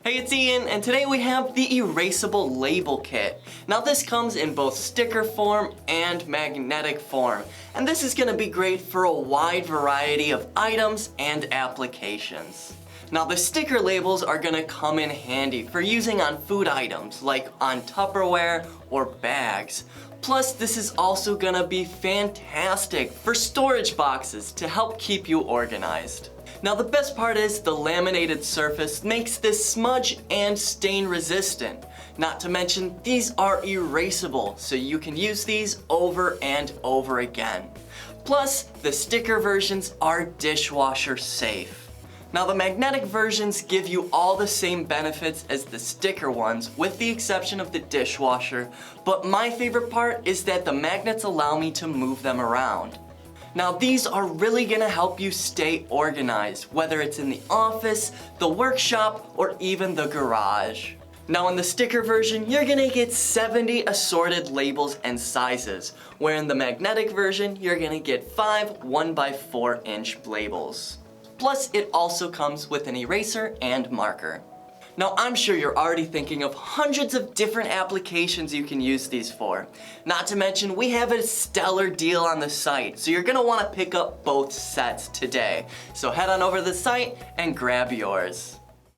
Hey, it's Ian, and today we have the Erasable Label Kit. Now this comes in both sticker form and magnetic form, and this is going to be great for a wide variety of items and applications. Now the sticker labels are going to come in handy for using on food items, like on Tupperware or bags. Plus, this is also going to be fantastic for storage boxes to help keep you organized. Now the best part is the laminated surface makes this smudge and stain resistant. Not to mention these are erasable, so you can use these over and over again. Plus, the sticker versions are dishwasher safe. Now the magnetic versions give you all the same benefits as the sticker ones with the exception of the dishwasher, but my favorite part is that the magnets allow me to move them around. Now these are really gonna help you stay organized, whether it's in the office, the workshop, or even the garage. Now in the sticker version, you're gonna get 70 assorted labels and sizes, where in the magnetic version, you're gonna get 5 1x4 inch labels. Plus, it also comes with an eraser and marker. Now, I'm sure you're already thinking of hundreds of different applications you can use these for. Not to mention, we have a stellar deal on the site, so you're gonna wanna pick up both sets today. So head on over to the site and grab yours.